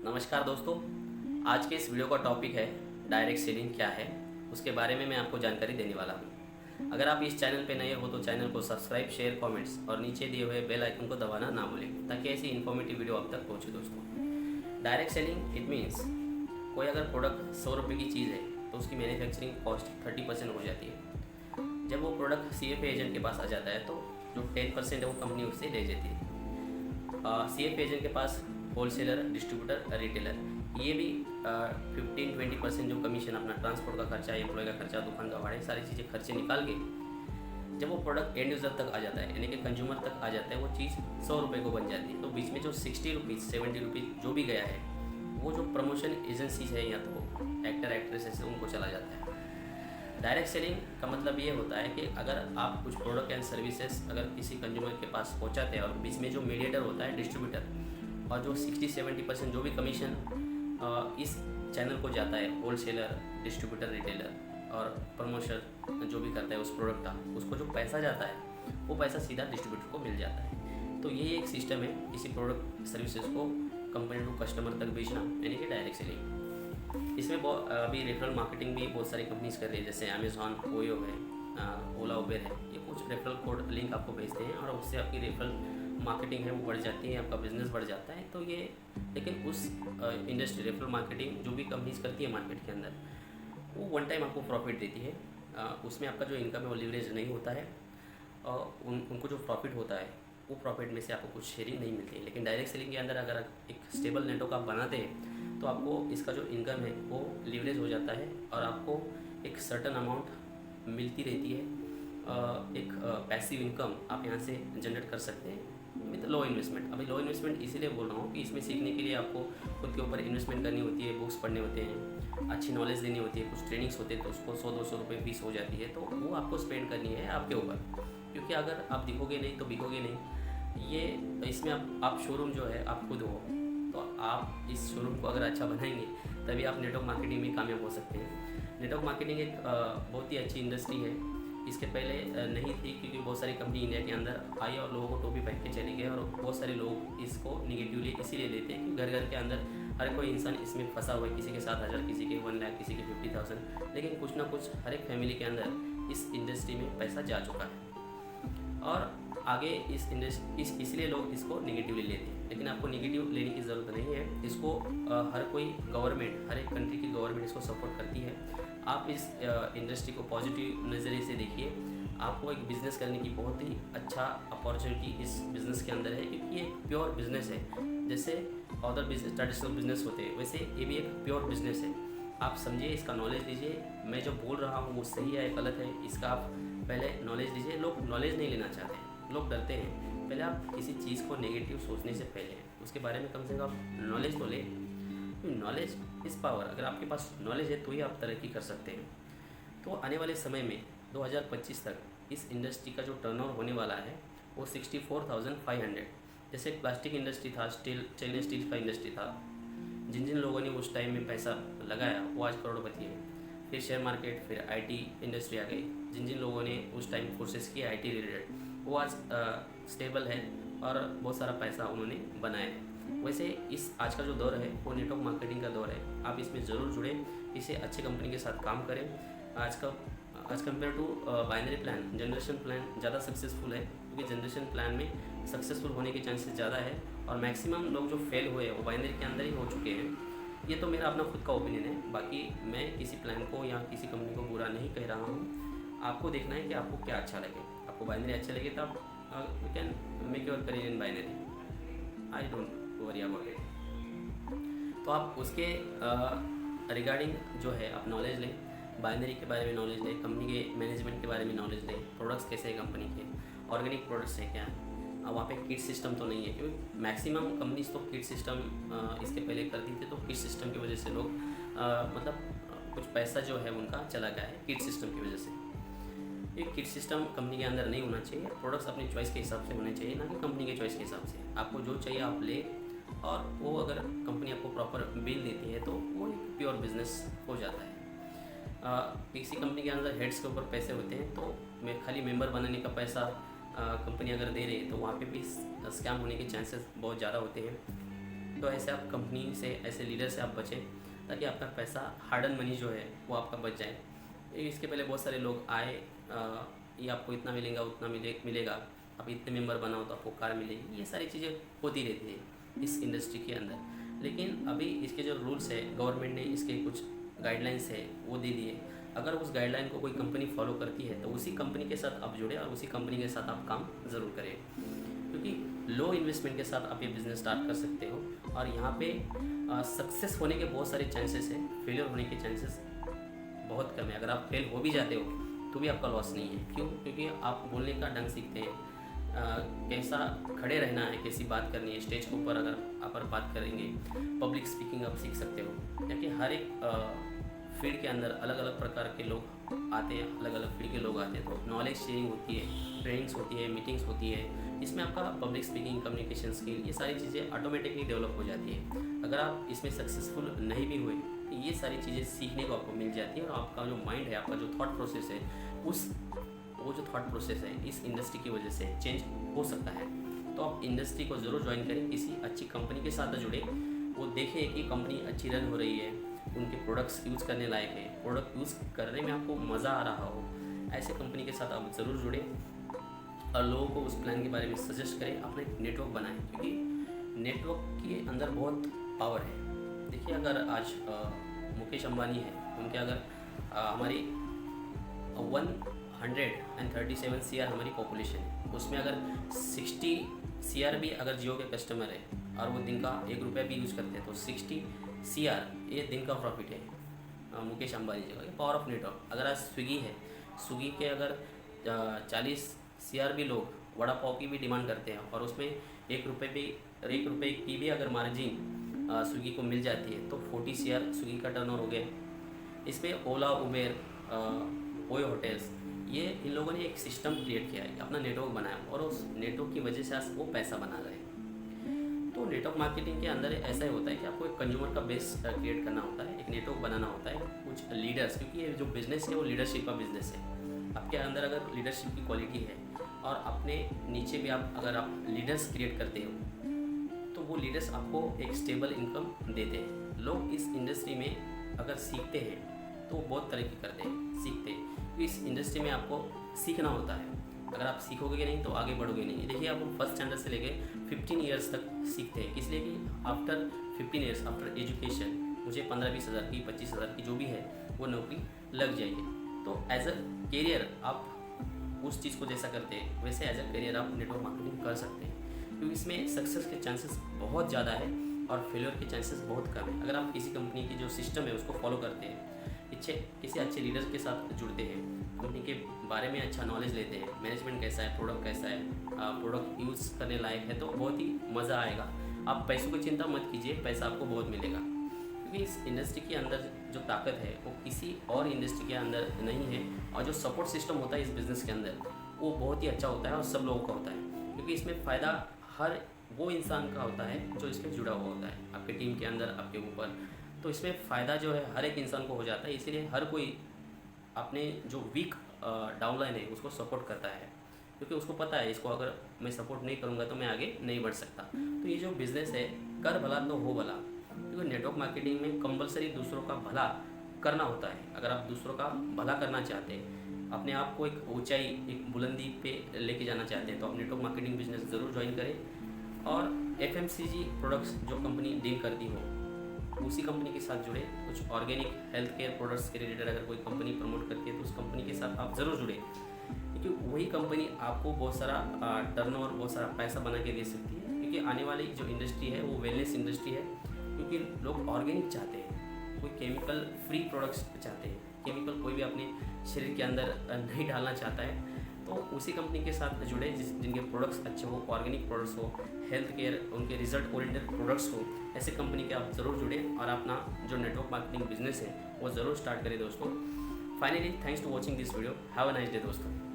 नमस्कार दोस्तों, आज के इस वीडियो का टॉपिक है डायरेक्ट सेलिंग क्या है, उसके बारे में मैं आपको जानकारी देने वाला हूँ। अगर आप इस चैनल पे नए हो तो चैनल को सब्सक्राइब, शेयर, कमेंट्स और नीचे दिए हुए बेल आइकन को दबाना ना भूलें ताकि ऐसी इन्फॉर्मेटिव वीडियो आप तक पहुँचे। दोस्तों, डायरेक्ट सेलिंग इट मीन्स कोई अगर प्रोडक्ट 100 रुपये की चीज़ है तो उसकी मैन्युफैक्चरिंग कॉस्ट 30% हो जाती है। जब वो प्रोडक्ट CFA एजेंट के पास आ जाता है तो जो 10% है वो कंपनी उससे ले जाती है। CFA एजेंट के पास होलसेलर, डिस्ट्रीब्यूटर, रिटेलर, ये भी 15-20% जो कमीशन अपना ट्रांसपोर्ट का खर्चा, एम्प्लॉय का खर्चा, दुकान का भाड़े, सारी चीज़ें खर्चे निकाल के जब वो प्रोडक्ट एंड यूज़र तक आ जाता है यानी कि कंज्यूमर तक आ जाता है, वो चीज़ 100 रुपये को बन जाती है। तो बीच में जो 60 रुपीज़, 70 रुपीज़ जो भी गया है वो जो प्रमोशन एजेंसीज है या तो एक्टर एक्ट्रेसेस है उनको चला जाता है। डायरेक्ट सेलिंग का मतलब ये होता है कि अगर आप कुछ प्रोडक्ट एंड सर्विसेज अगर किसी कंज्यूमर के पास पहुंचाते हैं और बीच में जो मीडिएटर होता है डिस्ट्रीब्यूटर, और जो 60-70% जो भी कमीशन इस चैनल को जाता है, होलसेलर, डिस्ट्रीब्यूटर, रिटेलर और प्रमोशन जो भी करता है उस प्रोडक्ट का, उसको जो पैसा जाता है वो पैसा सीधा डिस्ट्रीब्यूटर को मिल जाता है। तो ये एक सिस्टम है किसी प्रोडक्ट सर्विसेज को कंपनी टू कस्टमर तक बेचना, यानी कि डायरेक्ट सेलिंग। इसमें अभी रेफरल मार्केटिंग भी बहुत सारी कंपनीज कर रही है, जैसे अमेजॉन, ओयो है, ओला, उबेर है। ये कुछ रेफरल कोड लिंक आपको भेजते हैं और उससे आपकी रेफरल मार्केटिंग है वो बढ़ जाती है, आपका बिजनेस बढ़ जाता है। तो ये लेकिन उस इंडस्ट्री रेफरल मार्केटिंग जो भी कंपनीज करती है मार्केट के अंदर, वो वन टाइम आपको प्रॉफिट देती है। उसमें आपका जो इनकम है वो लीवरेज नहीं होता है और उनको जो प्रॉफिट होता है वो प्रॉफिट में से आपको कुछ शेयरिंग नहीं मिलती है। लेकिन डायरेक्ट सेलिंग के अंदर अगर एक स्टेबल नेटवर्क आप बनाते हैं तो आपको इसका जो इनकम है वो लीवरेज हो जाता है और आपको एक सर्टन अमाउंट मिलती रहती है। एक पैसिव इनकम आप यहाँ से जनरेट कर सकते हैं विद लो इन्वेस्टमेंट। अभी लो इन्वेस्टमेंट इसीलिए बोल रहा हूँ कि इसमें सीखने के लिए आपको खुद के ऊपर इन्वेस्टमेंट करनी होती है, बुक्स पढ़ने होते हैं, अच्छी नॉलेज देनी होती है, कुछ ट्रेनिंग्स होते हैं तो उसको 100-200 रुपये फीस हो जाती है। तो वो आपको स्पेंड करनी है आपके ऊपर, क्योंकि अगर आप दिखोगे नहीं तो बिकोगे नहीं। ये इसमें आप शोरूम जो है आप खुद हो, तो आप इस शोरूम को अगर अच्छा बनाएंगे तभी आप नेटवर्क मार्केटिंग में कामयाब हो सकते हैं। नेटवर्क मार्केटिंग एक बहुत ही अच्छी इंडस्ट्री है, इसके पहले नहीं थी क्योंकि बहुत सारी कंपनी इंडिया के अंदर आई और लोगों को टोपी पहन के चले गए और बहुत सारे लोग इसको निगेटिवली इसीलिए लेते हैं कि घर घर के अंदर हर कोई इंसान इसमें फंसा हुआ है, किसी के 7,000, किसी के 1 लाख, किसी के 50,000। लेकिन कुछ ना कुछ हर एक फैमिली के अंदर इस इंडस्ट्री में पैसा जा चुका है और आगे इस इंडस्ट्री इसलिए लोग इसको निगेटिवली लेते हैं। लेकिन आपको निगेटिव लेने की ज़रूरत नहीं है, इसको हर कोई गवर्नमेंट, हर एक कंट्री की गवर्नमेंट इसको सपोर्ट करती है। आप इस इंडस्ट्री को पॉजिटिव नज़रिए से देखिए। आपको एक बिज़नेस करने की बहुत ही अच्छा अपॉर्चुनिटी इस बिज़नेस के अंदर है, क्योंकि ये एक प्योर बिज़नेस है। जैसे अदर बिजनेस, ट्रेडिशनल बिज़नेस होते हैं, वैसे ये भी एक प्योर बिज़नेस है। आप समझिए, इसका नॉलेज लीजिए। मैं जो बोल रहा हूँ वो सही है या गलत है, इसका आप पहले नॉलेज लीजिए। लोग नॉलेज नहीं लेना चाहते हैं, लोग डरते हैं। पहले आप किसी चीज़ को नेगेटिव सोचने से पहले उसके बारे में कम से कम नॉलेज तो लें। Knowledge is power. अगर आपके पास नॉलेज है तो ही आप तरक्की कर सकते हैं। तो आने वाले समय में 2025 तक इस इंडस्ट्री का जो टर्नओवर होने वाला है वो 64,500। जैसे प्लास्टिक इंडस्ट्री था, स्टेनलेस स्टील का इंडस्ट्री था, जिन जिन लोगों ने उस टाइम में पैसा लगाया वो आज करोड़पति है। फिर शेयर मार्केट, फिर IT इंडस्ट्री आ गई। जिन जिन लोगों ने उस टाइम कोर्सेज किए IT रिलेटेड, वो आज स्टेबल है और बहुत सारा पैसा उन्होंने बनाया है। वैसे इस आज का जो दौर है वो नेटवर्क मार्केटिंग का दौर है। आप इसमें ज़रूर जुड़ें, इसे अच्छे कंपनी के साथ काम करें। आज compare to binary plan, generation plan ज़्यादा सक्सेसफुल है, क्योंकि जनरेशन प्लान में सक्सेसफुल होने के चांसेस ज़्यादा है और मैक्सिमम लोग जो फेल हुए वो बाइनरी के अंदर ही हो चुके हैं। ये तो मेरा अपना खुद का ओपिनियन है, बाकी मैं किसी प्लान को या किसी कंपनी को बुरा नहीं कह रहा हूँ। आपको देखना है कि आपको क्या अच्छा लगे। आपको बाइनरी अच्छा लगे तो आप you can make your career in binary, I don't worry about it. तो आप उसके रिगार्डिंग जो है आप नॉलेज लें, बाइनरी के बारे में नॉलेज लें, कंपनी के मैनेजमेंट के बारे में नॉलेज लें, प्रोडक्ट्स कैसे है कंपनी के, ऑर्गेनिक प्रोडक्ट्स है क्या, वहाँ पे किट सिस्टम तो नहीं है, क्योंकि मैक्सिमम कंपनीज तो किट सिस्टम इसके पहले करती थी। तो किट सिस्टम की वजह से लोग मतलब कुछ पैसा जो है उनका चला गया है किट सिस्टम की वजह से। ये किट सिस्टम कंपनी के अंदर नहीं होना चाहिए। प्रोडक्ट्स अपनी चॉइस के हिसाब से होने चाहिए, ना कि कंपनी के चॉइस के हिसाब से। आपको जो चाहिए आप ले, और वो अगर कंपनी आपको प्रॉपर बिल देती है तो वो एक प्योर बिजनेस हो जाता है। किसी कंपनी के अंदर हेड्स के ऊपर पैसे होते हैं, तो मैं खाली मेंबर बनाने का पैसा कंपनी अगर दे रही है तो वहाँ पे भी स्कैम होने के चांसेस बहुत ज़्यादा होते हैं। तो ऐसे आप कंपनी से, ऐसे लीडर से आप बचें, ताकि आपका पैसा हार्ड अर्न मनी जो है वो आपका बच जाए। इसके पहले बहुत सारे लोग आए, ये आपको इतना मिलेगा, उतना मिलेगा, आप इतने मेंबर बनाओ तो आपको कार मिलेगी, ये सारी चीज़ें होती रहती है इस इंडस्ट्री के अंदर। लेकिन अभी इसके जो रूल्स है, गवर्नमेंट ने इसके कुछ गाइडलाइंस है वो दे दिए। अगर उस गाइडलाइन को कोई कंपनी फॉलो करती है तो उसी कंपनी के साथ आप जुड़े और उसी कंपनी के साथ आप काम ज़रूर करें, क्योंकि लो इन्वेस्टमेंट के साथ आप ये बिज़नेस स्टार्ट कर सकते हो। और यहाँ पे सक्सेस होने के बहुत सारे चांसेस हैं, फेलियर होने के चांसेस बहुत कम है। अगर आप फेल हो भी जाते हो तो भी आपका लॉस नहीं है। क्यों? क्योंकि आप बोलने का ढंग सीखते हैं, कैसा खड़े रहना है, कैसी बात करनी है, स्टेज के ऊपर अगर आप बात करेंगे, पब्लिक स्पीकिंग आप सीख सकते हो। क्योंकि हर एक फील्ड के अंदर अलग अलग प्रकार के लोग आते हैं, अलग अलग फील्ड के लोग आते हैं, तो नॉलेज शेयरिंग होती है, ट्रेनिंग्स होती है, मीटिंग्स होती है। इसमें आपका पब्लिक स्पीकिंग, कम्युनिकेशन स्किल, ये सारी चीज़ें ऑटोमेटिकली डेवलप हो जाती है। अगर आप इसमें सक्सेसफुल नहीं भी हुए तो ये सारी चीज़ें सीखने को आपको मिल जाती है, और आपका जो माइंड है, आपका जो थॉट प्रोसेस है, वो जो थॉट प्रोसेस है इस इंडस्ट्री की वजह से चेंज हो सकता है। तो आप इंडस्ट्री को ज़रूर ज्वाइन करें, किसी अच्छी कंपनी के साथ जुड़े, वो देखें कि कंपनी अच्छी रन हो रही है, उनके प्रोडक्ट्स यूज़ करने लायक है, प्रोडक्ट यूज़ करने में आपको मज़ा आ रहा हो, ऐसे कंपनी के साथ आप ज़रूर जुड़ें और लोगों को उस प्लान के बारे में सजेस्ट करें, अपना एक नेटवर्क बनाएं, क्योंकि नेटवर्क के अंदर बहुत पावर है। देखिए, अगर आज मुकेश अंबानी है, उनके अगर हमारी 137 CR हमारी पॉपुलेशन है, उसमें अगर 60 CR भी अगर जियो के कस्टमर है और वो दिन का 1 रुपया भी यूज़ करते हैं, तो 60 CR ये दिन का प्रॉफिट है मुकेश अंबानी जी का। Power of network. अगर आज स्विगी है, स्विगी के अगर 40 CR भी लोग वड़ा पाव की भी डिमांड करते हैं और उसमें 1 रुपये की भी अगर मार्जिन स्विगी को मिल जाती है, तो 40 CR स्विगी का टर्नओवर हो गया। इसमें ओला, उबेर, ओयो होटल्स, ये इन लोगों ने एक सिस्टम क्रिएट किया है, अपना नेटवर्क बनाया, और उस नेटवर्क की वजह से आज वो पैसा बना रहे हैं। तो नेटवर्क मार्केटिंग के अंदर ऐसा ही होता है कि आपको एक कंज्यूमर का बेस क्रिएट करना होता है, एक नेटवर्क बनाना होता है, कुछ लीडर्स, क्योंकि ये जो बिज़नेस है वो लीडरशिप का बिज़नेस है। आपके अंदर अगर लीडरशिप की क्वालिटी है और अपने नीचे भी अगर आप लीडर्स क्रिएट करते हो, तो वो लीडर्स आपको एक स्टेबल इनकम देते हैं। लोग इस इंडस्ट्री में अगर सीखते हैं तो बहुत तरक्की करते हैं, सीखते हैं। इस इंडस्ट्री में आपको सीखना होता है, अगर आप सीखोगे नहीं तो आगे बढ़ोगे नहीं। देखिए, आप फर्स्ट स्टैंडर्ड से लेके 15 ईयर्स तक सीखते हैं, इसलिए कि आफ्टर 15 ईयर्स आफ्टर एजुकेशन मुझे 15-20 हज़ार की, 25 हज़ार की जो भी है वो नौकरी लग जाएगी। तो एज अ करियर आप उस चीज़ को जैसा करते हैं वैसे एज अ करियर आप नेटवर्क मार्केटिंग कर सकते हैं, क्योंकि इसमें सक्सेस के चांसेस बहुत ज़्यादा है और फेलियर के चांसेस बहुत कम है। अगर आप किसी कंपनी की जो सिस्टम है उसको फॉलो करते हैं, किसी अच्छे लीडर के साथ जुड़ते हैं, कंपनी के बारे में अच्छा नॉलेज लेते हैं, मैनेजमेंट कैसा है, प्रोडक्ट कैसा है, प्रोडक्ट यूज़ करने लायक है, तो बहुत ही मज़ा आएगा। आप पैसों की चिंता मत कीजिए, पैसा आपको बहुत मिलेगा, क्योंकि इस इंडस्ट्री के अंदर जो ताकत है वो किसी और इंडस्ट्री के अंदर नहीं है। और जो सपोर्ट सिस्टम होता है इस बिज़नेस के अंदर वो बहुत ही अच्छा होता है और सब लोगों का होता है, क्योंकि इसमें फ़ायदा हर वो इंसान का होता है जो इसमें जुड़ा हुआ होता है, आपके टीम के अंदर, आपके ऊपर। तो इसमें फ़ायदा जो है हर एक इंसान को हो जाता है, इसीलिए हर कोई अपने जो वीक डाउनलाइन है उसको सपोर्ट करता है, क्योंकि उसको पता है इसको अगर मैं सपोर्ट नहीं करूँगा तो मैं आगे नहीं बढ़ सकता। तो ये जो बिज़नेस है, कर भला तो हो भला, क्योंकि नेटवर्क मार्केटिंग में कंपलसरी दूसरों का भला करना होता है। अगर आप दूसरों का भला करना चाहते हैं, अपने आप को एक ऊंचाई, एक बुलंदी पे लेके जाना चाहते हैं, तो आप नेटवर्क मार्केटिंग बिजनेस ज़रूर ज्वाइन करें। और FMCG प्रोडक्ट्स जो कंपनी डील करती हो उसी कंपनी के साथ जुड़े। कुछ ऑर्गेनिक हेल्थ केयर प्रोडक्ट्स के रिलेटेड अगर कोई कंपनी प्रमोट करती है तो उस कंपनी के साथ आप ज़रूर जुड़े, क्योंकि वही कंपनी आपको बहुत सारा टर्नओवर, बहुत सारा पैसा बना के दे सकती है। क्योंकि आने वाली जो इंडस्ट्री है वो वेलनेस इंडस्ट्री है, क्योंकि लोग ऑर्गेनिक चाहते हैं, कोई केमिकल फ्री प्रोडक्ट्स चाहते हैं। केमिकल कोई भी अपने शरीर के अंदर नहीं डालना चाहता है, तो उसी कंपनी के साथ जुड़े जिनके प्रोडक्ट्स अच्छे हो, ऑर्गेनिक प्रोडक्ट्स हो, हेल्थ केयर, उनके रिजल्ट ओरिएंटेड प्रोडक्ट्स हो, ऐसे कंपनी के आप ज़रूर जुड़े और अपना जो नेटवर्क मार्केटिंग बिजनेस है वो ज़रूर स्टार्ट करें दोस्तों। Finally, thanks to watching this video. Have a nice day दोस्तों।